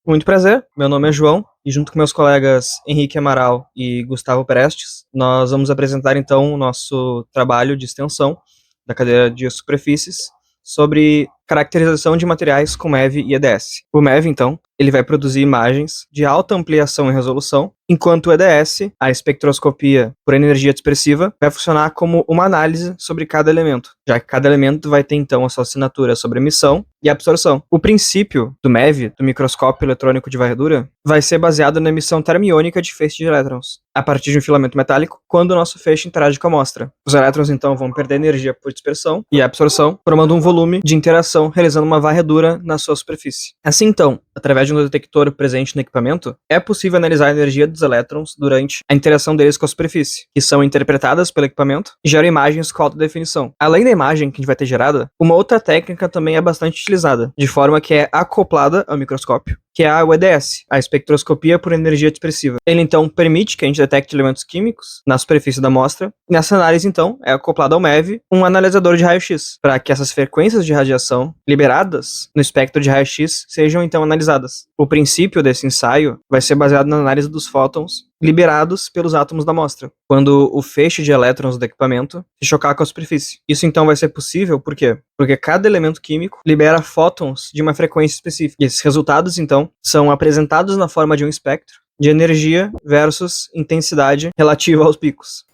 Muito prazer, meu nome é João e junto com meus colegas Henrique Amaral e Gustavo Prestes, nós vamos apresentar então o nosso trabalho de extensão da cadeira de superfícies sobre caracterização de materiais com MEV e EDS. O MEV, então, ele vai produzir imagens de alta ampliação e resolução, enquanto o EDS, a espectroscopia por energia dispersiva, vai funcionar como uma análise sobre cada elemento, já que cada elemento vai ter então a sua assinatura sobre emissão e absorção. O princípio do MEV, do microscópio eletrônico de varredura, vai ser baseado na emissão termiônica de feixes de elétrons, a partir de um filamento metálico, quando o nosso feixe interage com a amostra. Os elétrons então vão perder energia por dispersão e absorção, formando um volume de interação realizando uma varredura na sua superfície. Assim então, através de um detector presente no equipamento, é possível analisar a energia dos elétrons durante a interação deles com a superfície, que são interpretadas pelo equipamento e geram imagens com alta definição. Além da imagem que a gente vai ter gerada, uma outra técnica também é bastante utilizada, de forma que é acoplada ao microscópio, que é a EDS, a espectroscopia por energia dispersiva. Ele então permite que a gente detecte elementos químicos na superfície da amostra. Nessa análise então é acoplado ao MEV um analisador de raio-x, para que essas frequências de radiação liberadas no espectro de raio-x sejam então analisadas. O princípio desse ensaio vai ser baseado na análise dos fótons liberados pelos átomos da amostra, quando o feixe de elétrons do equipamento se chocar com a superfície. Isso então vai ser possível, por quê? Porque cada elemento químico libera fótons de uma frequência específica. E esses resultados, então, são apresentados na forma de um espectro de energia versus intensidade relativa aos picos.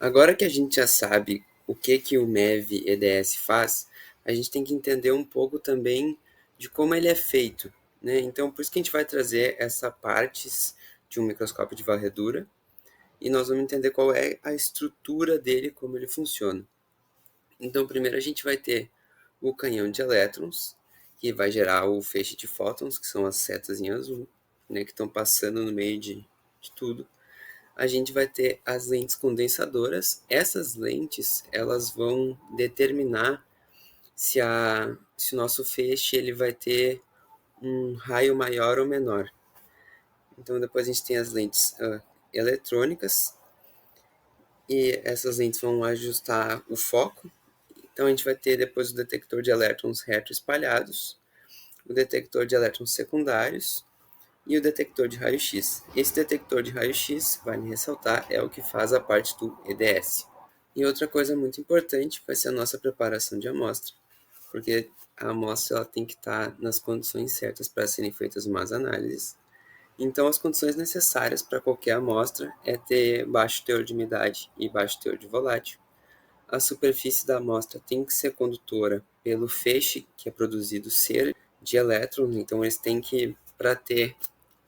Agora que a gente já sabe o que o MEV EDS faz, a gente tem que entender um pouco também de como ele é feito, né? Então, por isso que a gente vai trazer essa partes de um microscópio de varredura e nós vamos entender qual é a estrutura dele, como ele funciona. Então, primeiro a gente vai ter o canhão de elétrons, que vai gerar o feixe de fótons, que são as setas em azul, né, que estão passando no meio de tudo. A gente vai ter as lentes condensadoras. Essas lentes, elas vão determinar se o nosso feixe ele vai ter um raio maior ou menor. Então, depois a gente tem as lentes eletrônicas, e essas lentes vão ajustar o foco. Então, a gente vai ter depois o detector de elétrons retroespalhados, o detector de elétrons secundários e o detector de raio-x. Esse detector de raio-x, vale ressaltar, é o que faz a parte do EDS. E outra coisa muito importante vai ser a nossa preparação de amostra, porque a amostra ela tem que estar nas condições certas para serem feitas umas análises. Então, as condições necessárias para qualquer amostra é ter baixo teor de umidade e baixo teor de volátil. A superfície da amostra tem que ser condutora pelo feixe que é produzido ser de elétrons, então eles têm que, para ter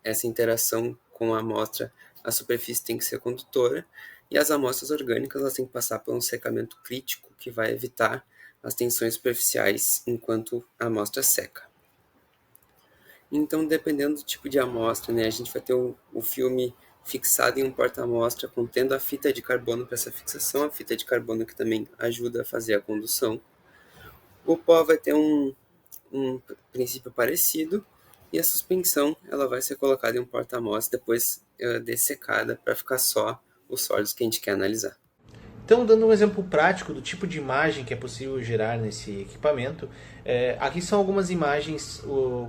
essa interação com a amostra, a superfície tem que ser condutora, e as amostras orgânicas elas têm que passar por um secamento crítico que vai evitar as tensões superficiais enquanto a amostra seca. Então, dependendo do tipo de amostra, né, a gente vai ter o filme fixado em um porta-amostra, contendo a fita de carbono para essa fixação, a fita de carbono que também ajuda a fazer a condução. O pó vai ter um princípio parecido, e a suspensão ela vai ser colocada em um porta-amostra, depois dessecada, para ficar só os sólidos que a gente quer analisar. Então, dando um exemplo prático do tipo de imagem que é possível gerar nesse equipamento, aqui são algumas imagens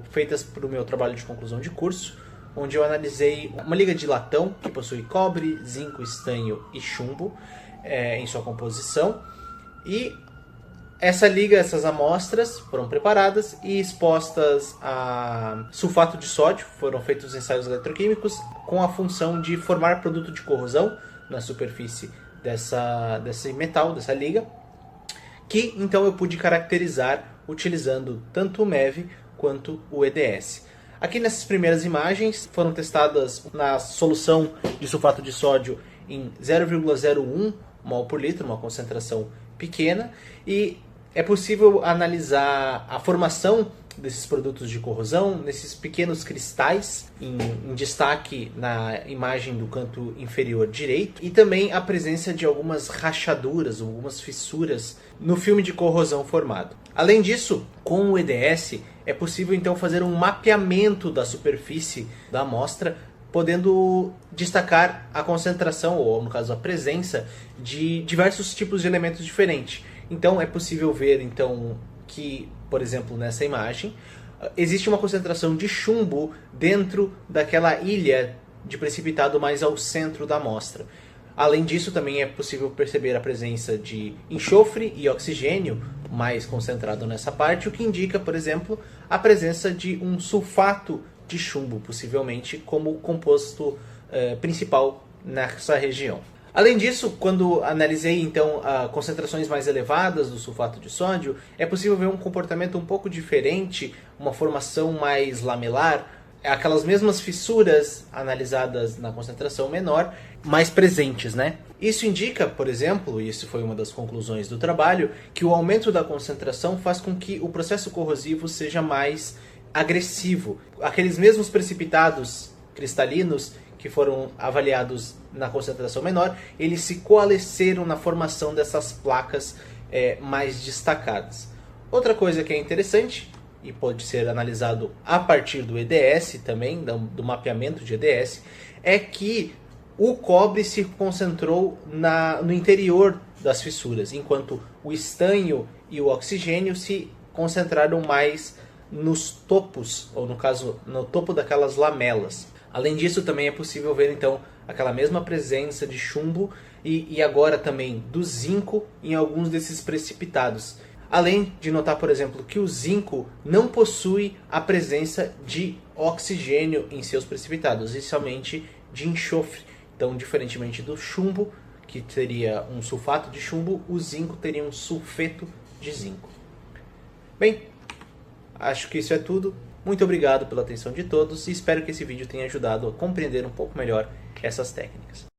feitas para o meu trabalho de conclusão de curso, onde eu analisei uma liga de latão que possui cobre, zinco, estanho e chumbo em sua composição. E essa liga, essas amostras foram preparadas e expostas a sulfato de sódio. Foram feitos ensaios eletroquímicos com a função de formar produto de corrosão na superfície desse metal, dessa liga, que então eu pude caracterizar utilizando tanto o MEV quanto o EDS. Aqui nessas primeiras imagens foram testadas na solução de sulfato de sódio em 0,01 mol por litro, uma concentração pequena, e é possível analisar a formação desses produtos de corrosão nesses pequenos cristais em destaque na imagem do canto inferior direito, e também a presença de algumas rachaduras, algumas fissuras no filme de corrosão formado. Além disso, com o EDS é possível então fazer um mapeamento da superfície da amostra, podendo destacar a concentração, ou no caso a presença, de diversos tipos de elementos diferentes. Então é possível ver então que, por exemplo, nessa imagem, existe uma concentração de chumbo dentro daquela ilha de precipitado mais ao centro da amostra. Além disso, também é possível perceber a presença de enxofre e oxigênio mais concentrado nessa parte, o que indica, por exemplo, a presença de um sulfato de chumbo, possivelmente como composto principal nessa região. Além disso, quando analisei então concentrações mais elevadas do sulfato de sódio, é possível ver um comportamento um pouco diferente, uma formação mais lamelar, aquelas mesmas fissuras analisadas na concentração menor, mais presentes, né? Isso indica, por exemplo, e isso foi uma das conclusões do trabalho, que o aumento da concentração faz com que o processo corrosivo seja mais agressivo. Aqueles mesmos precipitados cristalinos que foram avaliados na concentração menor, eles se coalesceram na formação dessas placas mais destacadas. Outra coisa que é interessante, e pode ser analisado a partir do EDS também, do mapeamento de EDS, é que o cobre se concentrou no interior das fissuras, enquanto o estanho e o oxigênio se concentraram mais nos topos, ou no caso, no topo daquelas lamelas. Além disso, também é possível ver então aquela mesma presença de chumbo e agora também do zinco em alguns desses precipitados. Além de notar, por exemplo, que o zinco não possui a presença de oxigênio em seus precipitados, e somente de enxofre. Então, diferentemente do chumbo, que teria um sulfato de chumbo, o zinco teria um sulfeto de zinco. Bem, acho que isso é tudo. Muito obrigado pela atenção de todos e espero que esse vídeo tenha ajudado a compreender um pouco melhor essas técnicas.